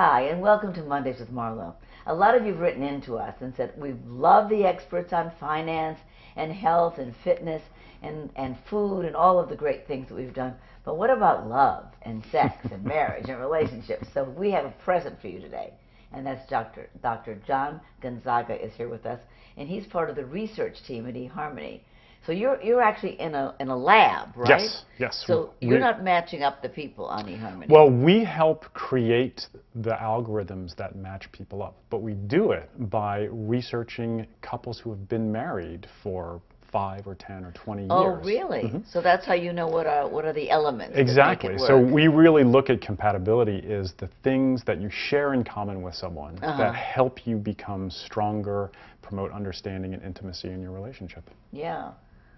Hi, and welcome to Mondays with Marlo. A lot of you have written in to us and said, we love the experts on finance and health and fitness and food and all of the great things that we've done. But what about love and sex and marriage and relationships? So we have a present for you today. And that's Dr. John Gonzaga is here with us. And he's part of the research team at eHarmony. So you're actually in a lab, right? Yes, yes. So you're not matching up the people on eHarmony. Well, we help create the algorithms that match people up, but we do it by researching couples who have been married for 5 or 10 or 20 years. Oh, really? Mm-hmm. So that's how you know what are the elements exactly. that make it So work. we really look at compatibility is the things that you share in common with someone that help you become stronger, promote understanding and intimacy in your relationship. Yeah.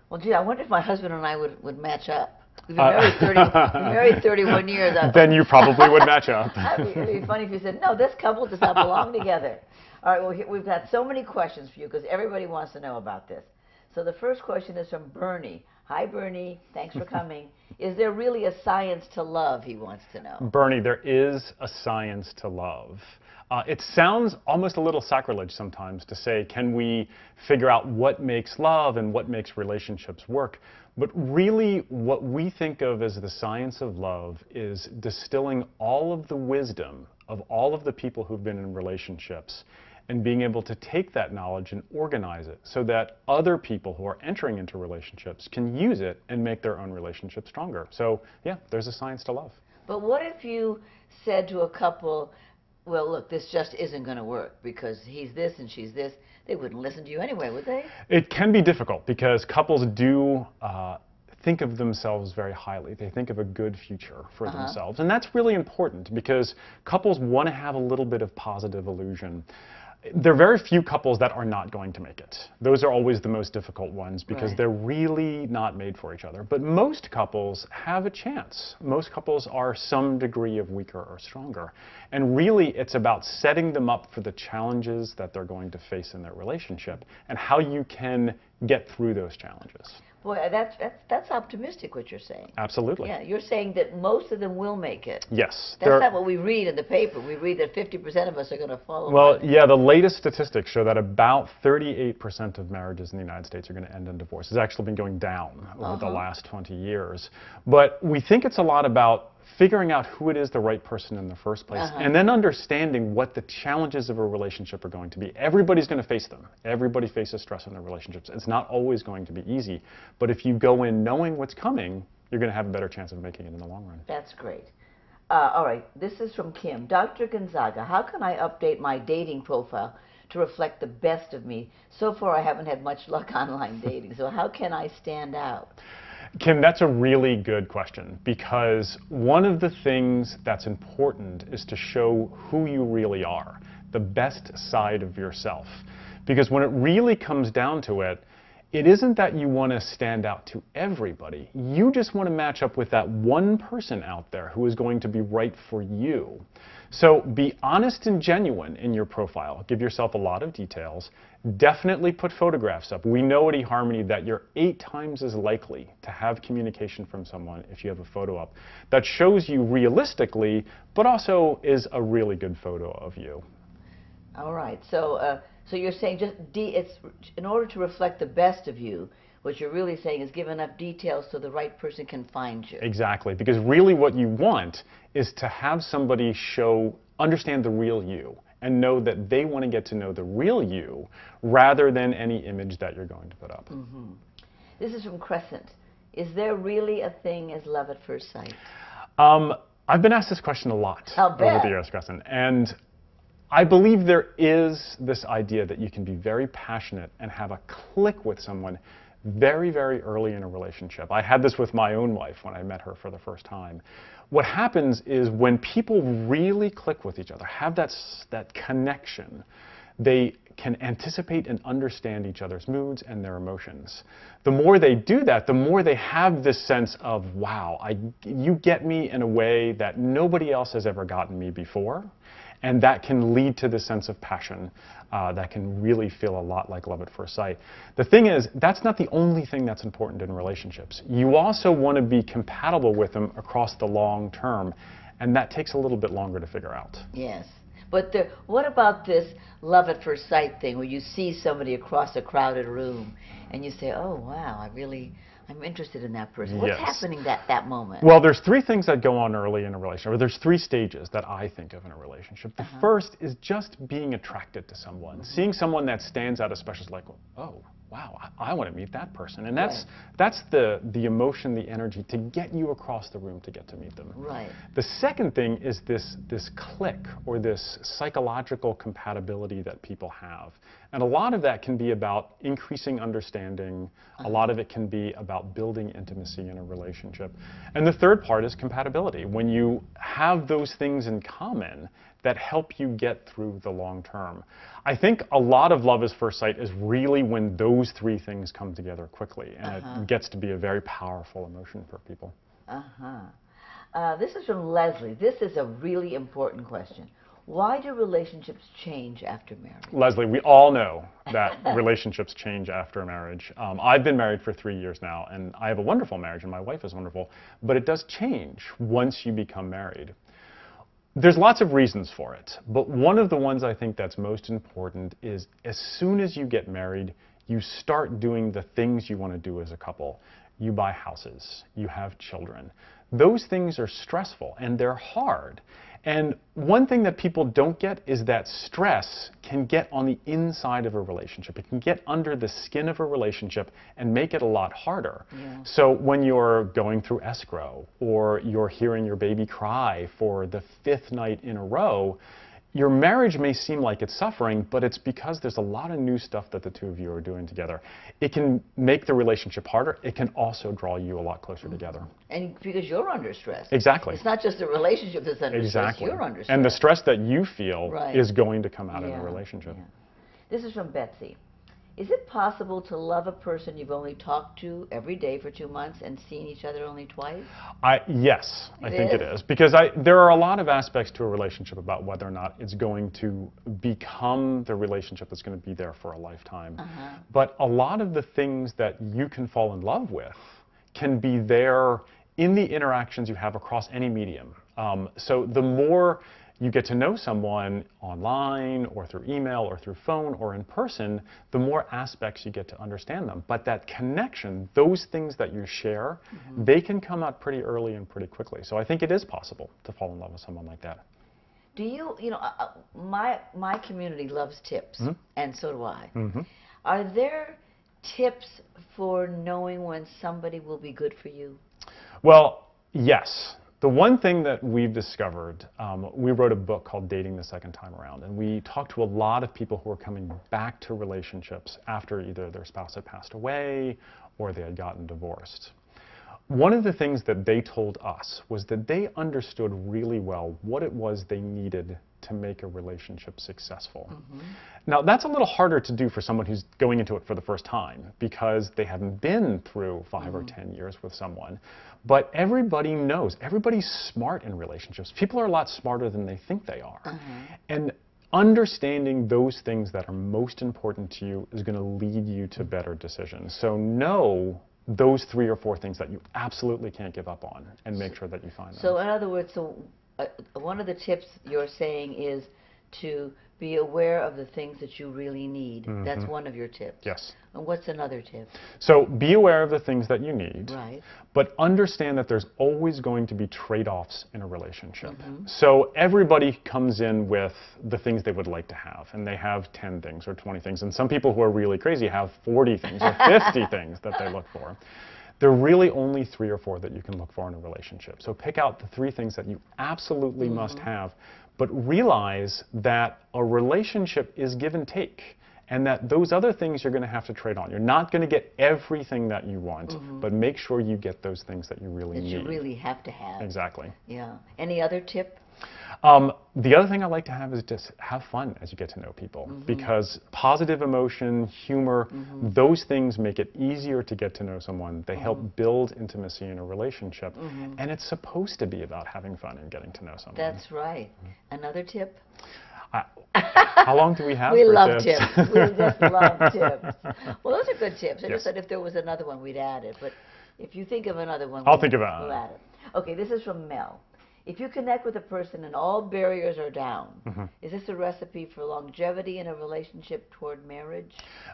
Well, gee, I wonder if my husband and I would match up. We've been married 31 years. Then you probably would match up. It'd be funny if you said, no, this couple does not belong together. All right, well, we've got so many questions for you because everybody wants to know about this. So the first question is from Bernie. Hi, Bernie. Thanks for coming. Is there really a science to love, he wants to know. Bernie, there is a science to love. It sounds almost a little sacrilege sometimes to say, can we figure out what makes love and what makes relationships work? But really, what we think of as the science of love is distilling all of the wisdom of all of the people who've been in relationships and being able to take that knowledge and organize it so that other people who are entering into relationships can use it and make their own relationship stronger. So, yeah, there's a science to love. But what if you said to a couple, well, look, this just isn't going to work because he's this and she's this? They wouldn't listen to you anyway, would they? It can be difficult because couples do think of themselves very highly. They think of a good future for themselves. And that's really important because couples want to have a little bit of positive illusion. There are very few couples that are not going to make it. Those are always the most difficult ones because they're really not made for each other. But most couples have a chance. Most couples are some degree of weaker or stronger. And really, it's about setting them up for the challenges that they're going to face in their relationship and how you can get through those challenges. Boy, that's optimistic what you're saying. Absolutely. Yeah, you're saying that most of them will make it. Yes. That's not what we read in the paper. We read that 50% of us are going to follow. Well, yeah, the latest statistics show that about 38% of marriages in the United States are going to end in divorce. It's actually been going down over the last 20 years. But we think it's a lot about figuring out who it is the right person in the first place, and then understanding what the challenges of a relationship are going to be. Everybody's going to face them. Everybody faces stress in their relationships. It's not always going to be easy, but if you go in knowing what's coming, you're going to have a better chance of making it in the long run. That's great. All right, this is from Kim. Dr. Gonzaga, how can I update my dating profile to reflect the best of me? So far, I haven't had much luck online dating, so how can I stand out? Kim, that's a really good question because one of the things that's important is to show who you really are, the best side of yourself. Because when it really comes down to it, it isn't that you want to stand out to everybody. You just want to match up with that one person out there who is going to be right for you. So be honest and genuine in your profile. Give yourself a lot of details. Definitely put photographs up. We know at eHarmony that you're 8 times as likely to have communication from someone if you have a photo up that shows you realistically, but also is a really good photo of you. All right. So you're saying it's in order to reflect the best of you, what you're really saying is give enough details so the right person can find you. Exactly, because really what you want is to have somebody understand the real you and know that they want to get to know the real you rather than any image that you're going to put up. This is from Crescent. Is there really a thing as love at first sight? I've been asked this question a lot over the years, Crescent, and I believe there is this idea that you can be very passionate and have a click with someone very, very early in a relationship. I had this with my own wife when I met her for the first time. What happens is when people really click with each other, have that connection, they can anticipate and understand each other's moods and their emotions. The more they do that, the more they have this sense of, wow, you get me in a way that nobody else has ever gotten me before. And that can lead to this sense of passion that can really feel a lot like love at first sight. The thing is, that's not the only thing that's important in relationships. You also want to be compatible with them across the long term. And that takes a little bit longer to figure out. Yes. But what about this love at first sight thing where you see somebody across a crowded room and you say, oh, wow, I'm interested in that person. What's happening that moment? Well, there's three things that go on early in a relationship, or there's three stages that I think of in a relationship. The first is just being attracted to someone, seeing someone that stands out especially like, oh, wow, I want to meet that person. And that's the emotion, the energy to get you across the room to get to meet them. Right. The second thing is this click or this psychological compatibility that people have. And a lot of that can be about increasing understanding. A lot of it can be about building intimacy in a relationship. And the third part is compatibility. When you have those things in common that help you get through the long term. I think a lot of love at first sight is really when those three things come together quickly, and it gets to be a very powerful emotion for people. This is from Leslie. This is a really important question. Why do relationships change after marriage? Leslie, we all know that relationships change after marriage. I've been married for 3 years now, and I have a wonderful marriage, and my wife is wonderful, but it does change once you become married. There's lots of reasons for it, but one of the ones I think that's most important is as soon as you get married, you start doing the things you want to do as a couple. You buy houses, you have children. Those things are stressful and they're hard. And one thing that people don't get is that stress can get on the inside of a relationship. It can get under the skin of a relationship and make it a lot harder. So when you're going through escrow or you're hearing your baby cry for the 5th night in a row, your marriage may seem like it's suffering, but it's because there's a lot of new stuff that the two of you are doing together. It can make the relationship harder. It can also draw you a lot closer together. And because you're under stress. Exactly. It's not just the relationship that's under stress, you're under stress. And the stress that you feel is going to come out in a relationship. This is from Betsy. Is it possible to love a person you've only talked to every day for 2 months and seen each other only twice? Yes, I think it is. Because there are a lot of aspects to a relationship about whether or not it's going to become the relationship that's going to be there for a lifetime. But a lot of the things that you can fall in love with can be there in the interactions you have across any medium. So the more you get to know someone online or through email or through phone or in person, the more aspects you get to understand them. But that connection, those things that you share, they can come out pretty early and pretty quickly. So I think it is possible to fall in love with someone like that. Do you know, my community loves tips, and so do I. Are there tips for knowing when somebody will be good for you? Well, yes. The one thing that we've discovered, we wrote a book called Dating the Second Time Around, and we talked to a lot of people who are coming back to relationships after either their spouse had passed away or they had gotten divorced. One of the things that they told us was that they understood really well what it was they needed to make a relationship successful. Now, that's a little harder to do for someone who's going into it for the first time because they haven't been through 5 or 10 years with someone. But everybody knows, everybody's smart in relationships. People are a lot smarter than they think they are. And understanding those things that are most important to you is going to lead you to better decisions. So know those 3 or 4 things that you absolutely can't give up on and make sure that you find them. So in other words, one of the tips you're saying is to be aware of the things that you really need. That's one of your tips. Yes. And what's another tip? So be aware of the things that you need, right, but understand that there's always going to be trade-offs in a relationship. So everybody comes in with the things they would like to have, and they have 10 things or 20 things. And some people who are really crazy have 40 things or 50 things that they look for. There are really only 3 or 4 that you can look for in a relationship. So pick out the 3 things that you absolutely must have, but realize that a relationship is give and take, and that those other things you're going to have to trade on. You're not going to get everything that you want, but make sure you get those things that you really need. That you really have to have. Exactly. Yeah. Any other tip? The other thing I like to have is just have fun as you get to know people, because positive emotion, humor, those things make it easier to get to know someone. They help build intimacy in a relationship, and it's supposed to be about having fun and getting to know someone. That's right. Another tip? How long do we have we for love tips? tips. We just love tips. Well, those are good tips. I just said if there was another one, we'd add it. But if you think of another one, I'll think of it. We'll add it. Okay, this is from Mel. If you connect with a person and all barriers are down, is this a recipe for longevity in a relationship toward marriage?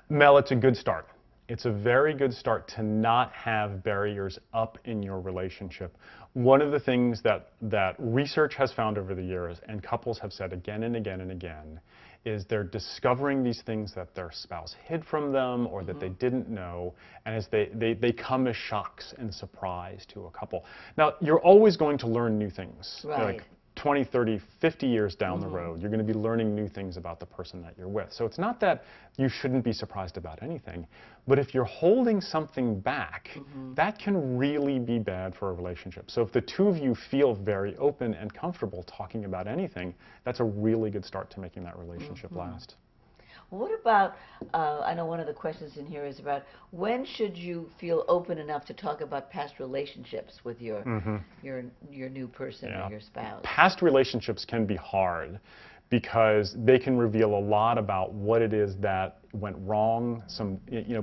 Mel, it's a good start. It's a very good start to not have barriers up in your relationship. One of the things that research has found over the years, and couples have said again and again and again, is they're discovering these things that their spouse hid from them or that they didn't know, and as they come as shocks and surprise to a couple. Now, you're always going to learn new things. Right. Like 20, 30, 50 years down the road, you're going to be learning new things about the person that you're with. So it's not that you shouldn't be surprised about anything, but if you're holding something back, that can really be bad for a relationship. So if the two of you feel very open and comfortable talking about anything, that's a really good start to making that relationship last. What about, I know one of the questions in here is about when should you feel open enough to talk about past relationships with your new person or your spouse? Past relationships can be hard because they can reveal a lot about what it is that went wrong.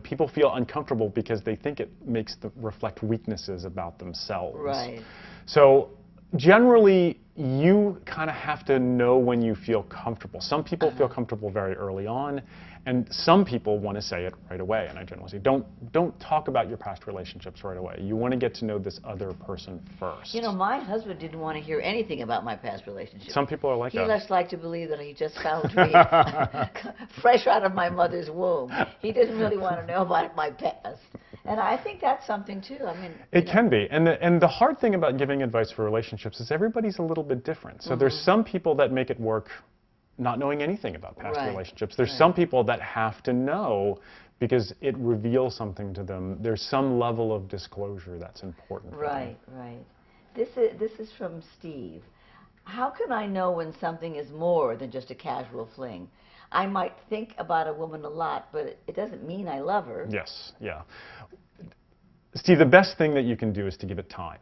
People feel uncomfortable because they think it makes them reflect weaknesses about themselves. Right. So generally, you kind of have to know when you feel comfortable. Some people feel comfortable very early on, and some people want to say it right away. And I generally say, don't talk about your past relationships right away. You want to get to know this other person first. You know, my husband didn't want to hear anything about my past relationship. Some people are like that. He just liked to believe that he just found me fresh out of my mother's womb. He didn't really want to know about my past. And I think that's something too. I mean, it can be. And the hard thing about giving advice for relationships is everybody's a little bit different. So there's some people that make it work not knowing anything about past relationships. There's some people that have to know because it reveals something to them. There's some level of disclosure that's important for them. Right. This is from Steve. How can I know when something is more than just a casual fling? I might think about a woman a lot, but it doesn't mean I love her. Yes, yeah. Steve, the best thing that you can do is to give it time.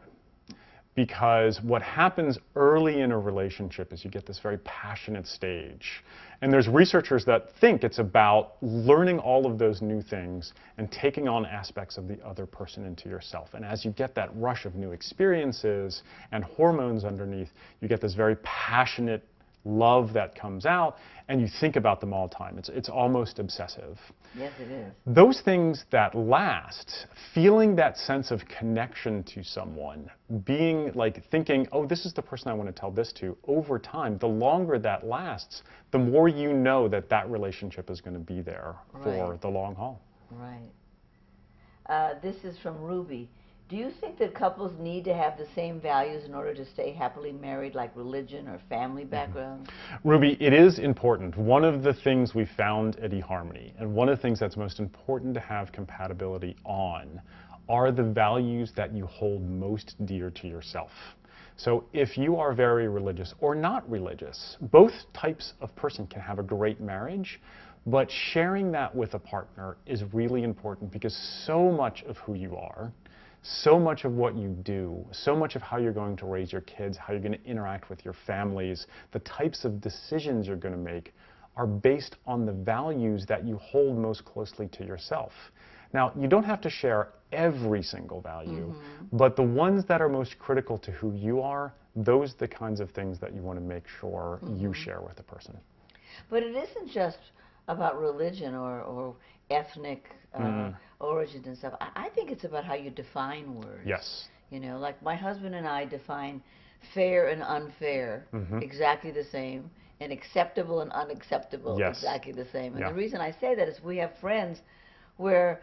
Because what happens early in a relationship is you get this very passionate stage. And there's researchers that think it's about learning all of those new things and taking on aspects of the other person into yourself. And as you get that rush of new experiences and hormones underneath, you get this very passionate love that comes out, and you think about them all the time. It's almost obsessive. Yes, it is. Those things that last, feeling that sense of connection to someone, being like thinking, oh, this is the person I want to tell this to, over time, the longer that lasts, the more you know that that relationship is going to be there for the long haul. Right. This is from Ruby. Do you think that couples need to have the same values in order to stay happily married, like religion or family background? Ruby, it is important. One of the things we found at eHarmony, and one of the things that's most important to have compatibility on, are the values that you hold most dear to yourself. So if you are very religious or not religious, both types of person can have a great marriage, but sharing that with a partner is really important because so much of who you are, so much of what you do, so much of how you're going to raise your kids, how you're going to interact with your families, the types of decisions you're going to make are based on the values that you hold most closely to yourself. Now, you don't have to share every single value, but the ones that are most critical to who you are, those are the kinds of things that you want to make sure you share with the person. But it isn't just about religion or ethnic origins and stuff. I think it's about how you define words. Yes. You know, like my husband and I define fair and unfair exactly the same, and acceptable and unacceptable exactly the same. And the reason I say that is we have friends where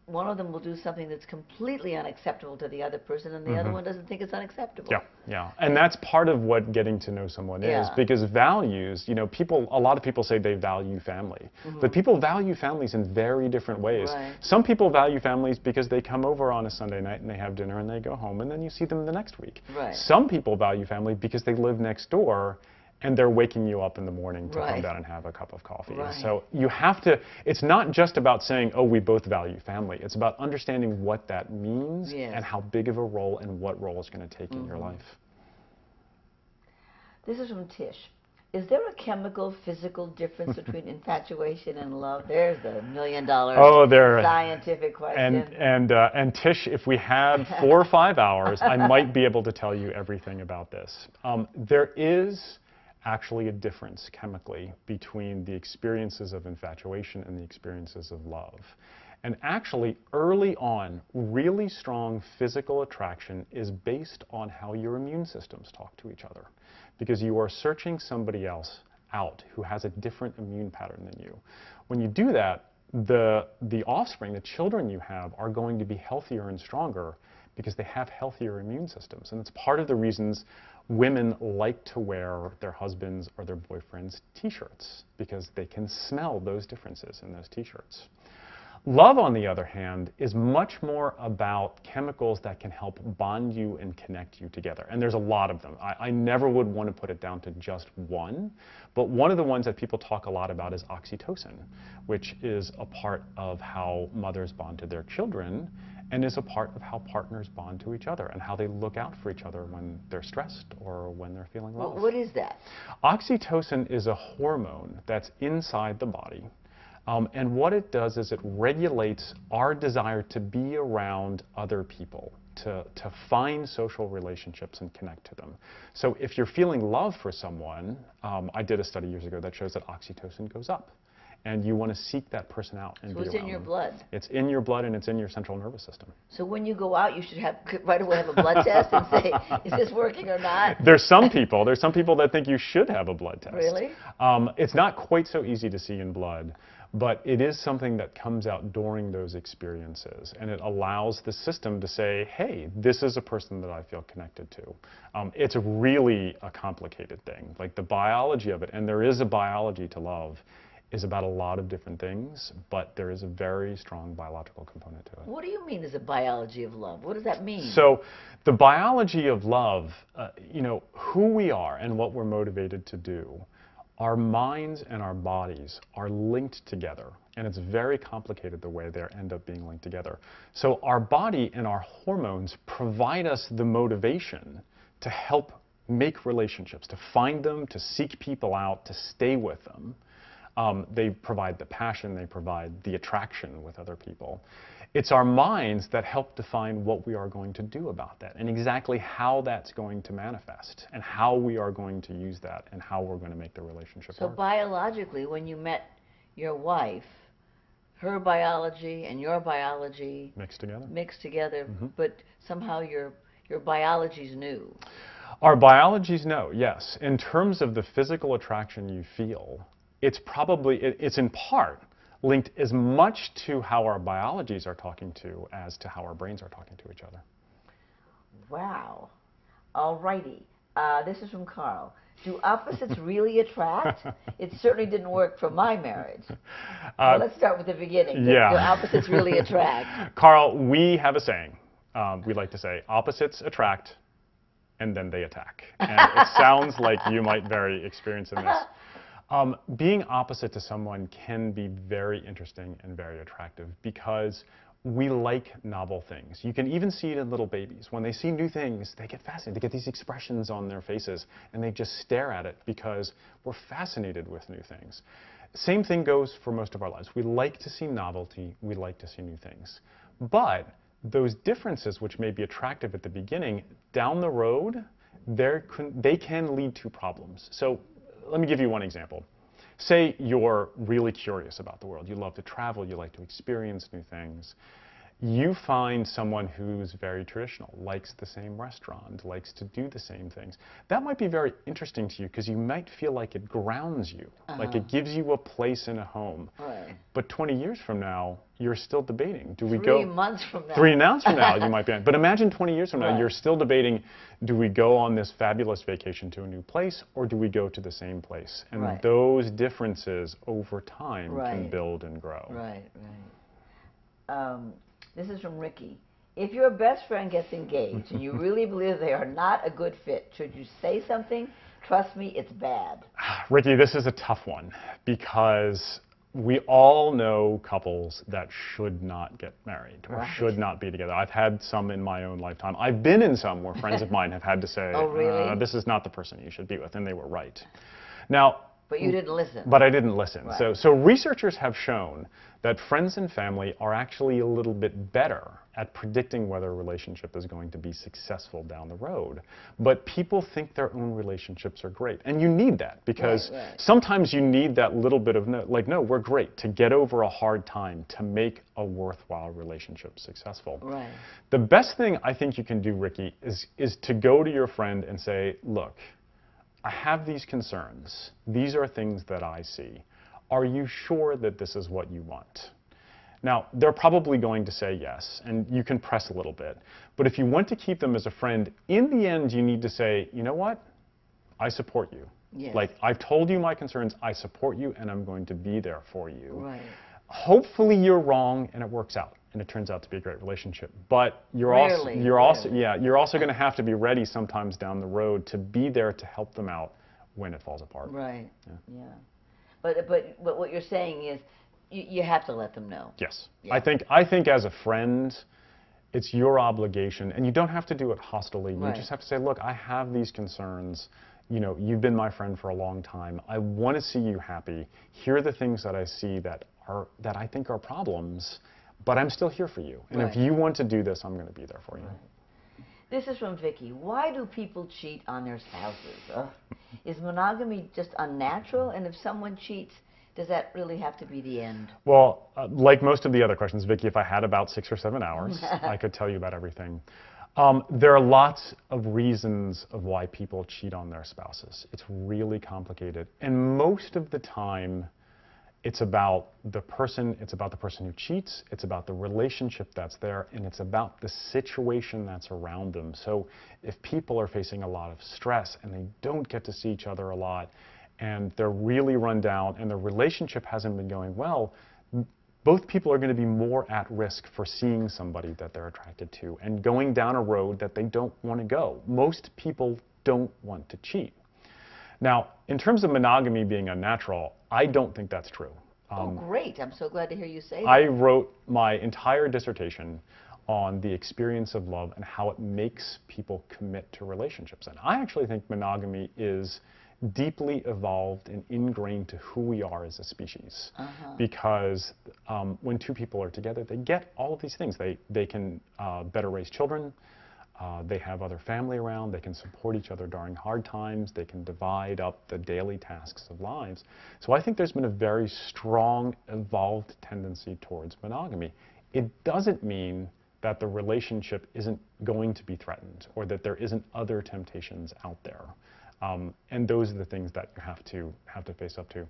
one of them will do something that's completely unacceptable to the other person, and the other one doesn't think it's unacceptable. Yeah. And that's part of what getting to know someone is, because values, you know, a lot of people say they value family, but people value families in very different ways. Right. Some people value families because they come over on a Sunday night and they have dinner and they go home and then you see them the next week. Right. Some people value family because they live next door and they're waking you up in the morning to come down and have a cup of coffee. Right. So you have to, it's not just about saying, oh, we both value family. It's about understanding what that means and how big of a role and what role it's going to take in your life. This is from Tish. Is there a chemical, physical difference between infatuation and love? There's the million-dollar scientific question. And Tish, if we had 4 or 5 hours, I might be able to tell you everything about this. There is actually a difference chemically between the experiences of infatuation and the experiences of love. And actually, early on, really strong physical attraction is based on how your immune systems talk to each other, because you are searching somebody else out who has a different immune pattern than you. When you do that, the offspring, the children you have, are going to be healthier and stronger because they have healthier immune systems. And it's part of the reasons women like to wear their husbands' or their boyfriends' t-shirts, because they can smell those differences in those t-shirts. Love, on the other hand, is much more about chemicals that can help bond you and connect you together. And there's a lot of them. I never would want to put it down to just one, but one of the ones that people talk a lot about is oxytocin, which is a part of how mothers bond to their children and is a part of how partners bond to each other and how they look out for each other when they're stressed or when they're feeling love. What is that? Oxytocin is a hormone that's inside the body. And what it does is it regulates our desire to be around other people, to find social relationships and connect to them. So if you're feeling love for someone, I did a study years ago that shows that oxytocin goes up. And you want to seek that person out and be around them. So it's in your blood? It's in your blood and it's in your central nervous system. So when you go out, you should right away have a blood test and say, is this working or not? There's some people that think you should have a blood test. Really? It's not quite so easy to see in blood, but it is something that comes out during those experiences, and it allows the system to say, hey, this is a person that I feel connected to. It's really a complicated thing, like the biology of it, and there is a biology to love, is about a lot of different things, but there is a very strong biological component to it. What do you mean is a biology of love? What does that mean? So the biology of love, who we are and what we're motivated to do, our minds and our bodies are linked together, and it's very complicated the way they end up being linked together. So our body and our hormones provide us the motivation to help make relationships, to find them, to seek people out, to stay with them. They provide the passion, they provide the attraction with other people. It's our minds that help define what we are going to do about that and exactly how that's going to manifest and how we are going to use that and how we're going to make the relationship work. So biologically, when you met your wife, her biology and your biology mixed together, but somehow your biology's new. Our biology's new, yes. In terms of the physical attraction you feel, it's in part linked as much to how our biologies are talking to as to how our brains are talking to each other. Wow. All righty. This is from Carl. Do opposites really attract? It certainly didn't work for my marriage. Well, let's start with the beginning. Yeah. Do opposites really attract? Carl, we have a saying. We like to say, opposites attract, and then they attack. And it sounds like you might very experience in this. Being opposite to someone can be very interesting and very attractive because we like novel things. You can even see it in little babies. When they see new things, they get fascinated. They get these expressions on their faces, and they just stare at it because we're fascinated with new things. Same thing goes for most of our lives. We like to see novelty. We like to see new things. But those differences, which may be attractive at the beginning, down the road, they can lead to problems. So let me give you one example. Say you're really curious about the world. You love to travel. You like to experience new things. You find someone who's very traditional, likes the same restaurant, likes to do the same things. That might be very interesting to you because you might feel like it grounds you, like it gives you a place in a home. Right. But 20 years from now, you're still debating. Do we 3 months from now. 3 months from now, you might be. But imagine 20 years from now, you're still debating, do we go on this fabulous vacation to a new place, or do we go to the same place? And those differences over time can build and grow. Right, right. This is from Ricky. If your best friend gets engaged and you really believe they are not a good fit, should you say something? Trust me, it's bad. Ricky, this is a tough one because we all know couples that should not get married or should not be together. I've had some in my own lifetime. I've been in some where friends of mine have had to say, oh, really? This is not the person you should be with, and they were right. Now, but you didn't listen. But I didn't listen. Right. So researchers have shown that friends and family are actually a little bit better at predicting whether a relationship is going to be successful down the road. But people think their own relationships are great. And you need that, because sometimes you need that little bit of, no, we're great, to get over a hard time, to make a worthwhile relationship successful. Right. The best thing I think you can do, Ricky, is to go to your friend and say, look, I have these concerns. These are things that I see. Are you sure that this is what you want? Now, they're probably going to say yes, and you can press a little bit. But if you want to keep them as a friend, in the end, you need to say, you know what? I support you. Yes. Like, I've told you my concerns, I support you, and I'm going to be there for you. Right. Hopefully you're wrong and it works out, and it turns out to be a great relationship. But you're also going to have to be ready sometimes down the road to be there to help them out when it falls apart. Right. Yeah. But what you're saying is you have to let them know. Yes. Yeah. I think as a friend, it's your obligation, and you don't have to do it hostilely. Right. You just have to say, look, I have these concerns. You know, you've been my friend for a long time. I want to see you happy. Here are the things that I see that I think are problems, but I'm still here for you. And if you want to do this, I'm going to be there for you. Right. This is from Vicky. Why do people cheat on their spouses? Is monogamy just unnatural? And if someone cheats, does that really have to be the end? Well, like most of the other questions, Vicky, if I had about 6 or 7 hours, I could tell you about everything. There are lots of reasons of why people cheat on their spouses. It's really complicated. And most of the time, it's about the person who cheats, it's about the relationship that's there, and it's about the situation that's around them. So if people are facing a lot of stress and they don't get to see each other a lot, and they're really run down, and the relationship hasn't been going well, both people are going to be more at risk for seeing somebody that they're attracted to and going down a road that they don't want to go. Most people don't want to cheat. Now, in terms of monogamy being unnatural, I don't think that's true. Oh, great. I'm so glad to hear you say that. I wrote my entire dissertation on the experience of love and how it makes people commit to relationships. And I actually think monogamy is deeply evolved and ingrained to who we are as a species. Because when two people are together, they get all of these things. They can better raise children. They have other family around. They can support each other during hard times. They can divide up the daily tasks of lives. So I think there's been a very strong, evolved tendency towards monogamy. It doesn't mean that the relationship isn't going to be threatened or that there isn't other temptations out there. And those are the things that you have to face up to.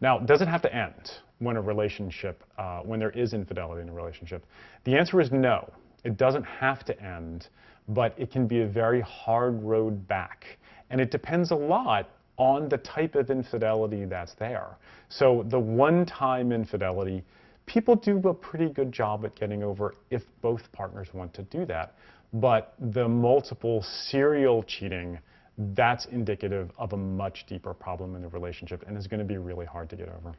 Now, does it have to end when a relationship, when there is infidelity in a relationship? The answer is no. It doesn't have to end, but it can be a very hard road back. And it depends a lot on the type of infidelity that's there. So the one-time infidelity, people do a pretty good job at getting over if both partners want to do that. But the multiple serial cheating, that's indicative of a much deeper problem in the relationship and is going to be really hard to get over.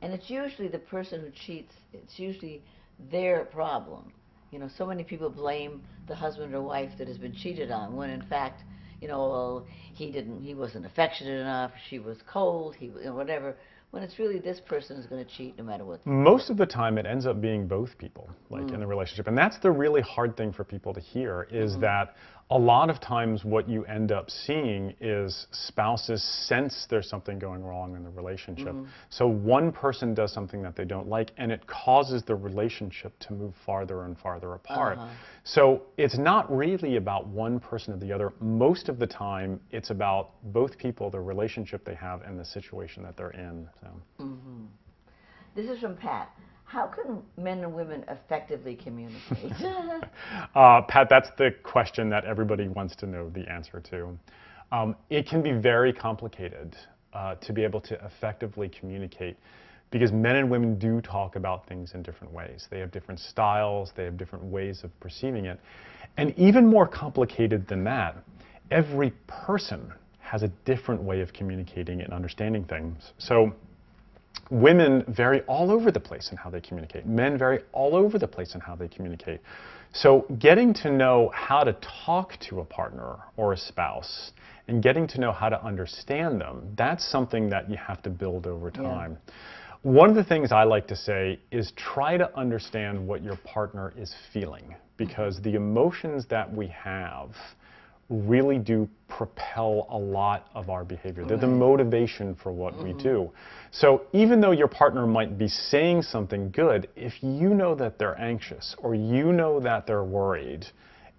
And it's usually the person who cheats, it's usually their problem. You know, so many people blame the husband or wife that has been cheated on, when in fact, you know, well, he wasn't affectionate enough, she was cold, whatever. When it's really this person is going to cheat no matter what. Most of the time it ends up being both people, like in the relationship. And that's the really hard thing for people to hear, is that a lot of times what you end up seeing is spouses sense there's something going wrong in the relationship. So one person does something that they don't like, and it causes the relationship to move farther and farther apart. So it's not really about one person or the other. Most of the time it's about both people, the relationship they have, and the situation that they're in. So. This is from Pat. How can men and women effectively communicate? Pat, that's the question that everybody wants to know the answer to. It can be very complicated to be able to effectively communicate, because men and women do talk about things in different ways. They have different styles, they have different ways of perceiving it. And even more complicated than that, every person has a different way of communicating and understanding things. So women vary all over the place in how they communicate. Men vary all over the place in how they communicate. So getting to know how to talk to a partner or a spouse and getting to know how to understand them, that's something that you have to build over time. Yeah. One of the things I like to say is try to understand what your partner is feeling, because the emotions that we have really do propel a lot of our behavior. They're the motivation for what we do. So even though your partner might be saying something good, if you know that they're anxious or you know that they're worried,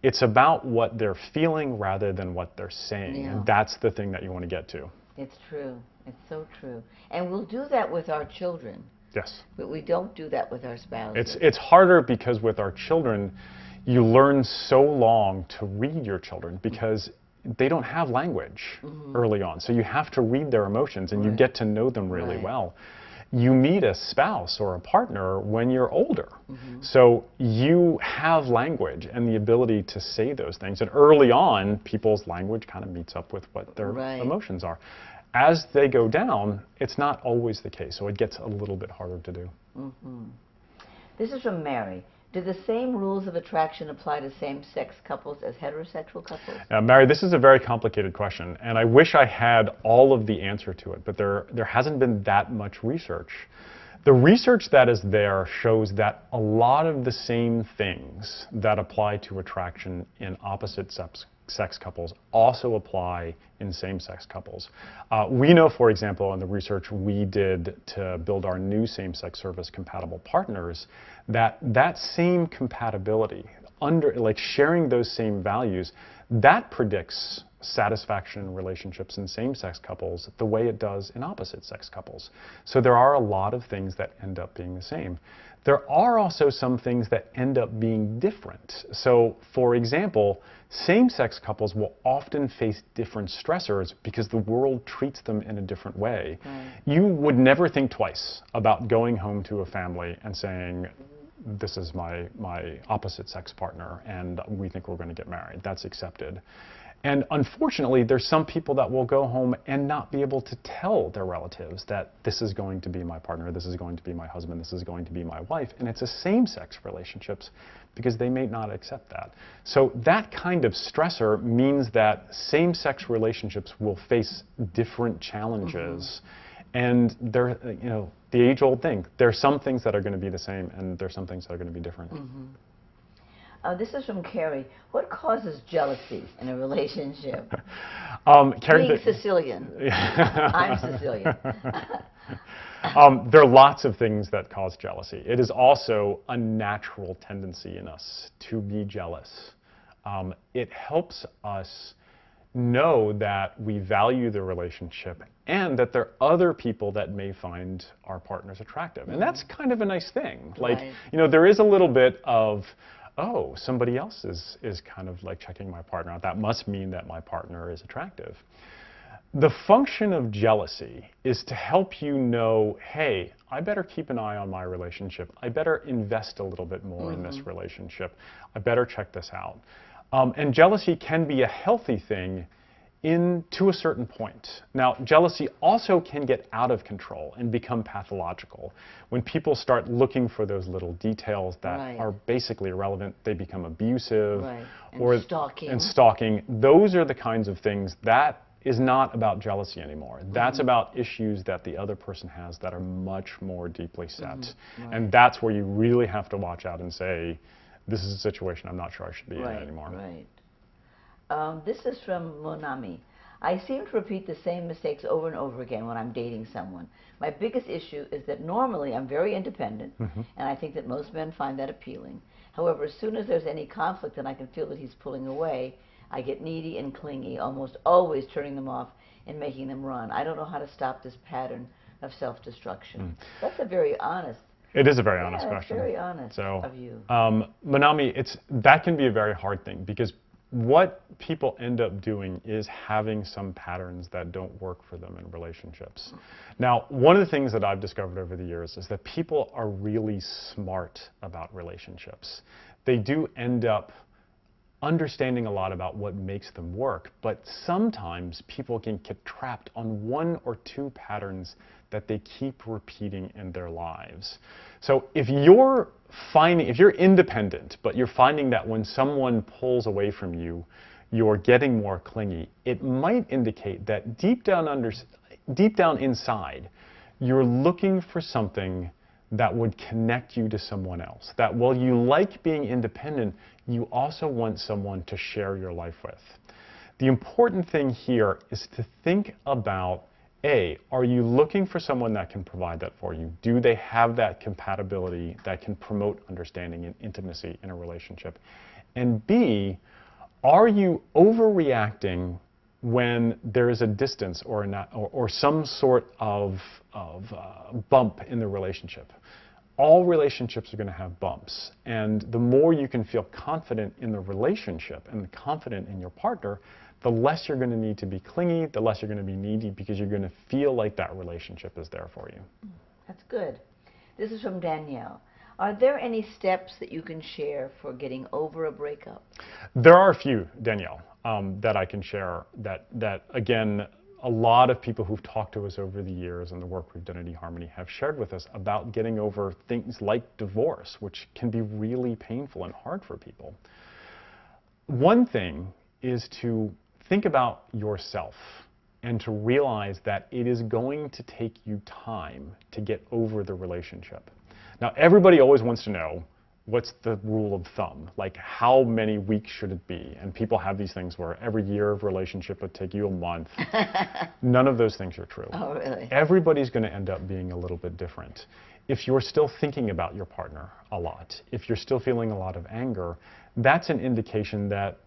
it's about what they're feeling rather than what they're saying. And that's the thing that you want to get to. It's true. It's so true. And we'll do that with our children. Yes. But we don't do that with our spouses. It's harder because with our children, you learn so long to read your children because they don't have language early on. So you have to read their emotions and you get to know them really well. You meet a spouse or a partner when you're older. So you have language and the ability to say those things. And early on, people's language kind of meets up with what their emotions are. As they go down, it's not always the case. So it gets a little bit harder to do. This is from Mary. Do the same rules of attraction apply to same-sex couples as heterosexual couples? Now, Mary, this is a very complicated question, and I wish I had all of the answer to it, but there hasn't been that much research. The research that is there shows that a lot of the same things that apply to attraction in opposite sex couples also apply in same-sex couples. We know, for example, in the research we did to build our new same-sex service, Compatible Partners, that same compatibility, like sharing those same values, that predicts satisfaction in relationships in same-sex couples the way it does in opposite-sex couples. So there are a lot of things that end up being the same. There are also some things that end up being different. So, for example, same-sex couples will often face different stressors because the world treats them in a different way. You would never think twice about going home to a family and saying, this is my opposite-sex partner, and we think we're going to get married. That's accepted. And unfortunately, there's some people that will go home and not be able to tell their relatives that this is going to be my partner, this is going to be my husband, this is going to be my wife. And it's a same-sex relationships because they may not accept that. So that kind of stressor means that same-sex relationships will face different challenges. And they're, the age-old thing. There are some things that are going to be the same, and there are some things that are going to be different. This is from Carrie. What causes jealousy in a relationship? Carrie, being Sicilian. I'm Sicilian. There are lots of things that cause jealousy. It is also a natural tendency in us to be jealous. It helps us know that we value the relationship and that there are other people that may find our partners attractive. And that's kind of a nice thing. Like, there is a little bit of, oh, somebody else is kind of like checking my partner out. That must mean that my partner is attractive. The function of jealousy is to help you know, hey, I better keep an eye on my relationship. I better invest a little bit more in this relationship. I better check this out. And jealousy can be a healthy thing to a certain point. Now, jealousy also can get out of control and become pathological. When people start looking for those little details that are basically irrelevant, they become abusive and stalking. And stalking. Those are the kinds of things that is not about jealousy anymore. That's about issues that the other person has that are much more deeply set. And that's where you really have to watch out and say, this is a situation I'm not sure I should be in anymore. This is from Monogamy. I seem to repeat the same mistakes over and over again when I'm dating someone. My biggest issue is that normally I'm very independent, and I think that most men find that appealing. However, as soon as there's any conflict and I can feel that he's pulling away, I get needy and clingy, almost always turning them off and making them run. I don't know how to stop this pattern of self-destruction. That's a very honest. It is a very honest question. Very honest of you. Monogamy, that can be a very hard thing because what people end up doing is having some patterns that don't work for them in relationships. Now, one of the things that I've discovered over the years is that people are really smart about relationships. They do end up understanding a lot about what makes them work, but sometimes people can get trapped on one or two patterns that they keep repeating in their lives. So if you're if you're independent, but you're finding that when someone pulls away from you, you're getting more clingy, it might indicate that deep down inside, you're looking for something that would connect you to someone else. That while you like being independent, you also want someone to share your life with. The important thing here is to think about, A, are you looking for someone that can provide that for you? Do they have that compatibility that can promote understanding and intimacy in a relationship? And B, are you overreacting when there is a distance or some sort of bump in the relationship? All relationships are going to have bumps, and the more you can feel confident in the relationship and confident in your partner, the less you're going to need to be clingy, the less you're going to be needy, because you're going to feel like that relationship is there for you. That's good. This is from Danielle. Are there any steps that you can share for getting over a breakup? There are a few, Danielle, that I can share that again, a lot of people who've talked to us over the years and the work we've done at eHarmony have shared with us about getting over things like divorce, which can be really painful and hard for people. One thing is to think about yourself and to realize that it is going to take you time to get over the relationship. Now, everybody always wants to know, what's the rule of thumb? Like, how many weeks should it be? And people have these things where every year of relationship would take you a month. None of those things are true. Oh, really? Everybody's going to end up being a little bit different. If you're still thinking about your partner a lot, if you're still feeling a lot of anger, that's an indication that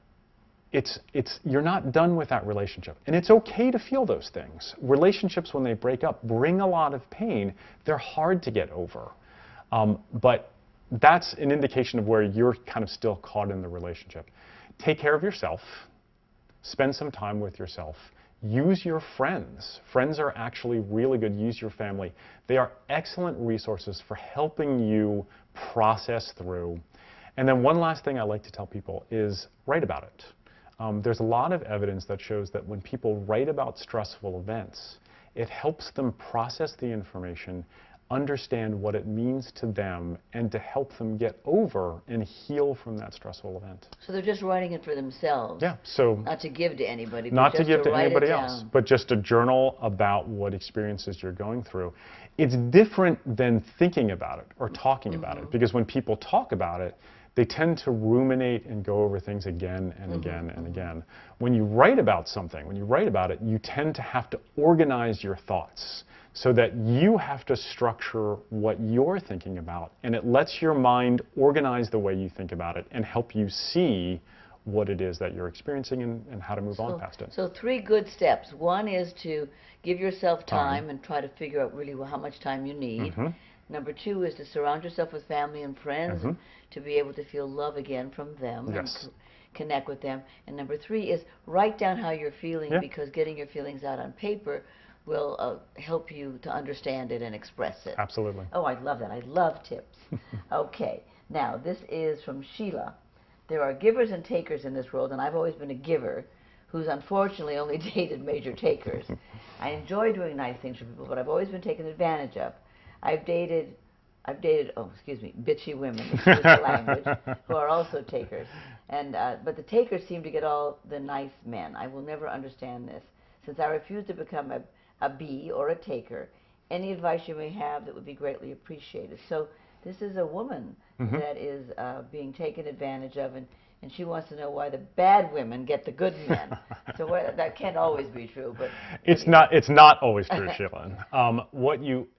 you're not done with that relationship. And it's okay to feel those things. Relationships, when they break up, bring a lot of pain. They're hard to get over. But that's an indication of where you're kind of still caught in the relationship. Take care of yourself. Spend some time with yourself. Use your friends. Friends are actually really good. Use your family. They are excellent resources for helping you process through. And then one last thing I like to tell people is write about it. There's a lot of evidence that shows that when people write about stressful events, it helps them process the information, understand what it means to them, and to help them get over and heal from that stressful event. So they're just writing it for themselves. Yeah. So not to give to anybody. But not just to give to anybody else, down. but just to journal about what experiences you're going through. It's different than thinking about it or talking about it, because when people talk about it, they tend to ruminate and go over things again and again and again. When you write about something, when you write about it, you tend to have to organize your thoughts so that you have to structure what you're thinking about, and it lets your mind organize the way you think about it and help you see what it is that you're experiencing and how to move on past it. So 3 good steps. One is to give yourself time and try to figure out really how much time you need. Number 2 is to surround yourself with family and friends and to be able to feel love again from them and connect with them. And number 3 is write down how you're feeling, because getting your feelings out on paper will help you to understand it and express it. Absolutely. Oh, I love that. I love tips. Okay. Now, this is from Sheila. There are givers and takers in this world, and I've always been a giver who's unfortunately only dated major takers. I enjoy doing nice things for people, but I've always been taken advantage of. I've dated, bitchy women, excuse the language, who are also takers. And but the takers seem to get all the nice men. I will never understand this. Since I refuse to become a B or a taker, any advice you may have that would be greatly appreciated. So this is a woman that is being taken advantage of, and she wants to know why the bad women get the good men. So that can't always be true, but it's not always true, Sheila.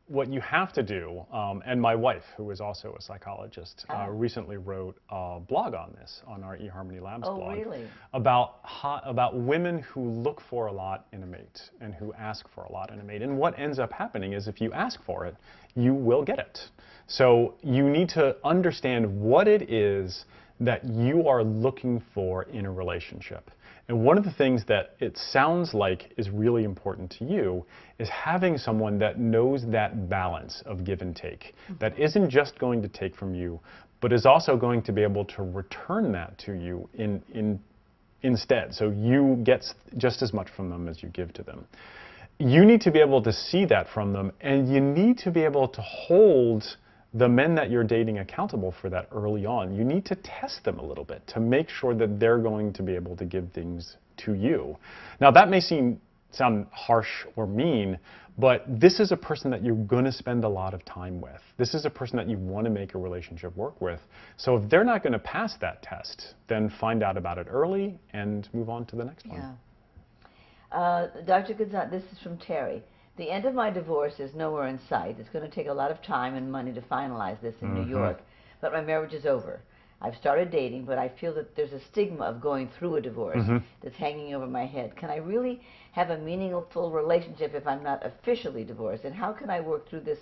What you have to do, and my wife, who is also a psychologist, recently wrote a blog on this on our eHarmony Labs blog. Really? About women who look for a lot in a mate and who ask for a lot in a mate. And what ends up happening is if you ask for it, you will get it. So you need to understand what it is that you are looking for in a relationship. And one of the things that it sounds like is really important to you is having someone that knows that balance of give and take, that isn't just going to take from you, but is also going to be able to return that to you instead. So you get just as much from them as you give to them. You need to be able to see that from them, and you need to be able to hold the men that you're dating accountable for that early on. You need to test them a little bit to make sure that they're going to be able to give things to you. Now, that may sound harsh or mean, but this is a person that you're going to spend a lot of time with. This is a person that you want to make a relationship work with. So if they're not going to pass that test, then find out about it early and move on to the next one. Dr. Gonzaga, this is from Terry. The end of my divorce is nowhere in sight. It's going to take a lot of time and money to finalize this in New York, but my marriage is over. I've started dating, but I feel that there's a stigma of going through a divorce that's hanging over my head. Can I really have a meaningful relationship if I'm not officially divorced? And how can I work through this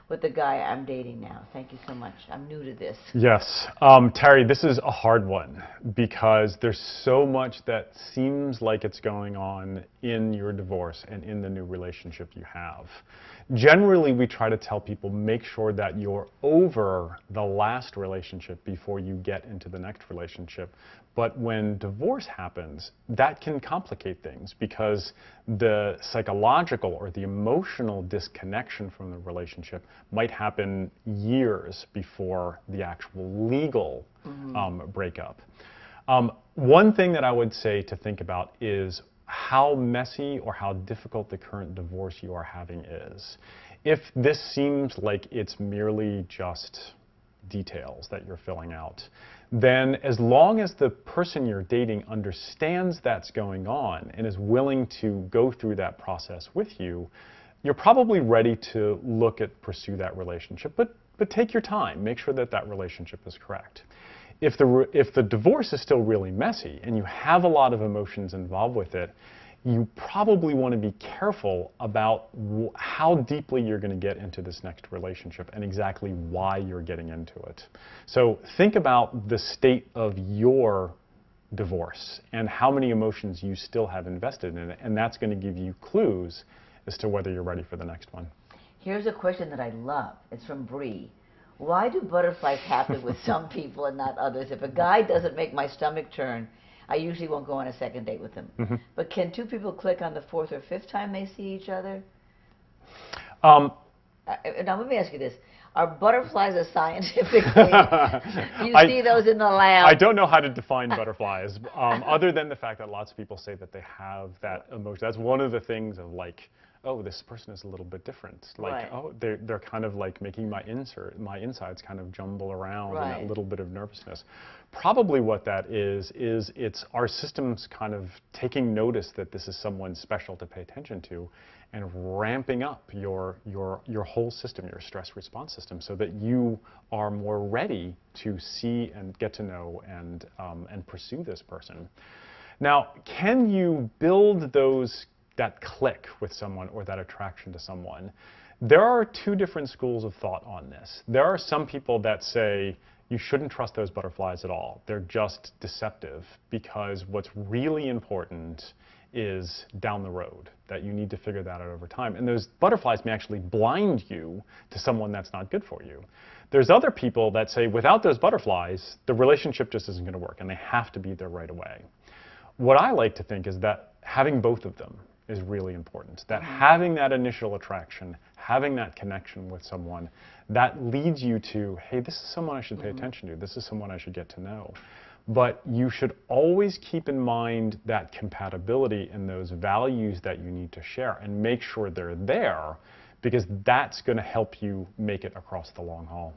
with the guy I'm dating now? Thank you so much. I'm new to this. Yes. Terry, this is a hard one because there's so much that seems like it's going on in your divorce and in the new relationship you have. Generally, we try to tell people, make sure that you're over the last relationship before you get into the next relationship. But when divorce happens, that can complicate things because the psychological or the emotional disconnection from the relationship might happen years before the actual legal breakup. One thing that I would say to think about is how messy or how difficult the current divorce you are having is. If this seems like it's merely just details that you're filling out, then as long as the person you're dating understands that's going on and is willing to go through that process with you, you're probably ready to pursue that relationship. But take your time. Make sure that that relationship is correct. If the divorce is still really messy and you have a lot of emotions involved with it, you probably want to be careful about how deeply you're going to get into this next relationship and exactly why you're getting into it. So think about the state of your divorce and how many emotions you still have invested in it, and that's going to give you clues as to whether you're ready for the next one. Here's a question that I love. It's from Bree. Why do butterflies happen with some people and not others? If a guy doesn't make my stomach turn, I usually won't go on a second date with him. But can two people click on the fourth or fifth time they see each other? Now, let me ask you this. Are butterflies a scientific thing? Do you see those in the lab? I don't know how to define butterflies, other than the fact that lots of people say that they have that emotion. That's one of the things of like, oh, this person is a little bit different. Like, oh, they're kind of like making my insides kind of jumble around and that little bit of nervousness. Probably what that is it's our systems kind of taking notice that this is someone special to pay attention to and ramping up your whole system, your stress response system, so that you are more ready to see and get to know and pursue this person. Now, can you build that click with someone or that attraction to someone? There are two different schools of thought on this. There are some people that say you shouldn't trust those butterflies at all. They're just deceptive, because what's really important is down the road, that you need to figure that out over time. And those butterflies may actually blind you to someone that's not good for you. There's other people that say without those butterflies, the relationship just isn't going to work and they have to be there right away. What I like to think is that having both of them is really important. That having that initial attraction, having that connection with someone, that leads you to, hey, this is someone I should pay attention to. This is someone I should get to know. But you should always keep in mind that compatibility and those values that you need to share and make sure they're there, because that's going to help you make it across the long haul.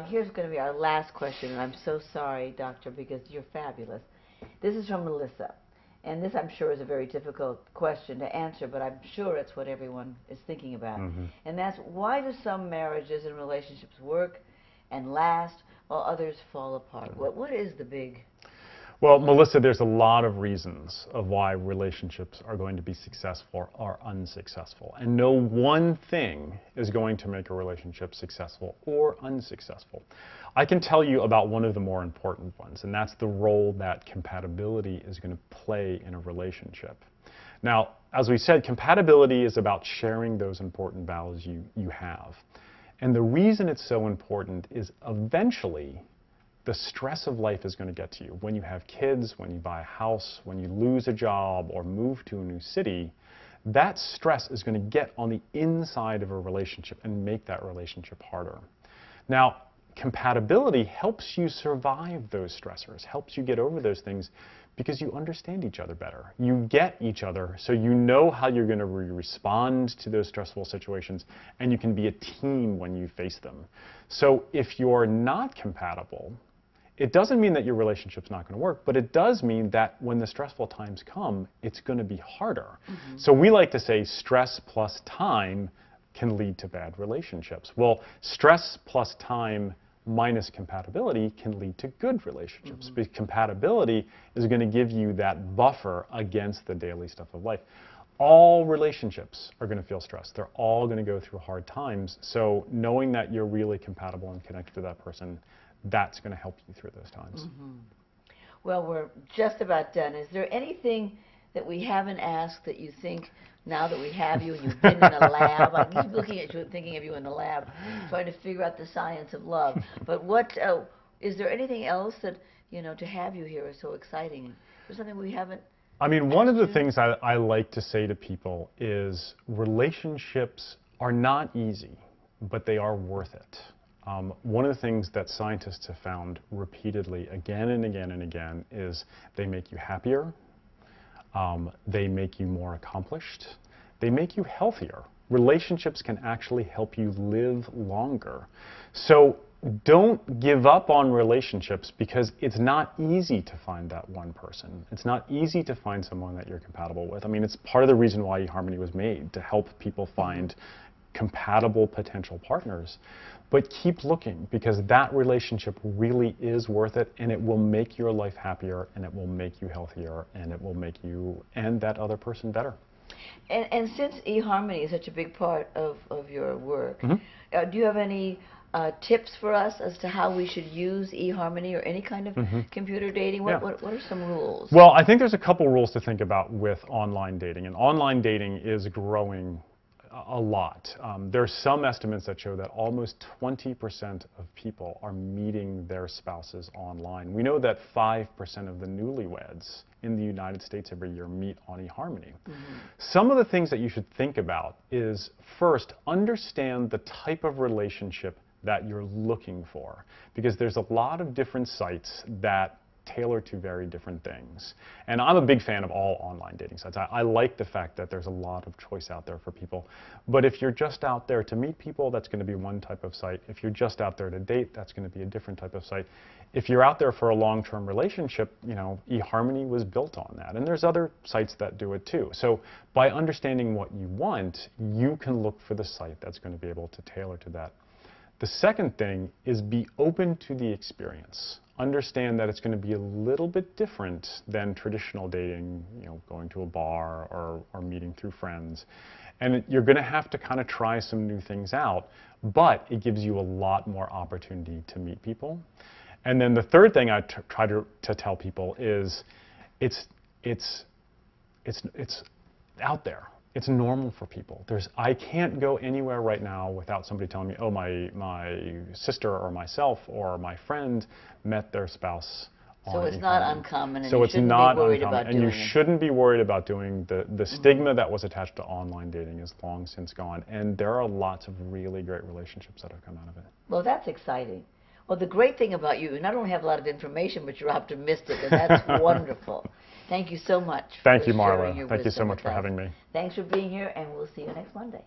Here's going to be our last question, and I'm so sorry, Doctor, because you're fabulous. This is from Melissa. And this, I'm sure, is a very difficult question to answer, but I'm sure it's what everyone is thinking about. And that's, why do some marriages and relationships work and last while others fall apart? What is the big... Well, Melissa, there's a lot of reasons of why relationships are going to be successful or unsuccessful. And no one thing is going to make a relationship successful or unsuccessful. I can tell you about one of the more important ones, and that's the role that compatibility is going to play in a relationship. Now, as we said, compatibility is about sharing those important values you have. And the reason it's so important is eventually the stress of life is going to get to you. When you have kids, when you buy a house, when you lose a job or move to a new city, that stress is going to get on the inside of a relationship and make that relationship harder. Now, compatibility helps you survive those stressors, helps you get over those things because you understand each other better. You get each other, so you know how you're going to respond to those stressful situations, and you can be a team when you face them. So if you're not compatible, it doesn't mean that your relationship's not going to work, but it does mean that when the stressful times come, it's going to be harder. Mm-hmm. So we like to say stress plus time can lead to bad relationships. Well, stress plus time minus compatibility can lead to good relationships. Mm-hmm. Because compatibility is going to give you that buffer against the daily stuff of life. All relationships are going to feel stressed. They're all going to go through hard times. So knowing that you're really compatible and connected to that person, that's going to help you through those times. Mm-hmm. Well, we're just about done. Is there anything that we haven't asked that you think, now that we have you and you've been in a lab, I keep looking at you and thinking of you in the lab, trying to figure out the science of love. But what, is there anything else that, you know, to have you here is so exciting? Is there something we haven't? I mean, one of the things I like to say to people is relationships are not easy, but they are worth it. One of the things that scientists have found repeatedly again and again and again is they make you happier, they make you more accomplished, they make you healthier. Relationships can actually help you live longer. So don't give up on relationships because it's not easy to find that one person. It's not easy to find someone that you're compatible with. I mean, it's part of the reason why eHarmony was made, to help people find compatible potential partners. But keep looking, because that relationship really is worth it, and it will make your life happier, and it will make you healthier, and it will make you and that other person better. And since eHarmony is such a big part of your work, do you have any tips for us as to how we should use eHarmony or any kind of computer dating? What are some rules? Well, I think there's a couple rules to think about with online dating, and online dating is growing a lot. There's some estimates that show that almost 20% of people are meeting their spouses online. We know that 5% of the newlyweds in the United States every year meet on eHarmony. Some of the things that you should think about is, first, understand the type of relationship that you're looking for, because there's a lot of different sites that tailor to very different things. And I'm a big fan of all online dating sites. I like the fact that there's a lot of choice out there for people. But if you're just out there to meet people, that's going to be one type of site. If you're just out there to date, that's going to be a different type of site. If you're out there for a long-term relationship, you know, eHarmony was built on that. And there's other sites that do it too. So by understanding what you want, you can look for the site that's going to be able to tailor to that. The second thing is be open to the experience. Understand that it's going to be a little bit different than traditional dating, you know, going to a bar or meeting through friends. And you're going to have to kind of try some new things out, but it gives you a lot more opportunity to meet people. And then the third thing I try to tell people is it's out there. It's normal for people. I can't go anywhere right now without somebody telling me, oh, my sister or myself or my friend met their spouse on So it's not uncommon, and so you it's shouldn't not be worried uncommon, about and doing you it. shouldn't be worried about doing the stigma that was attached to online dating is long since gone, and there are lots of really great relationships that have come out of it. Well, that's exciting. Well, the great thing about you not only have a lot of information, but you're optimistic, and that's wonderful. Thank you so much. Thank you, Marlo. Thank you so much for having me. Thanks for being here, and we'll see you next Monday.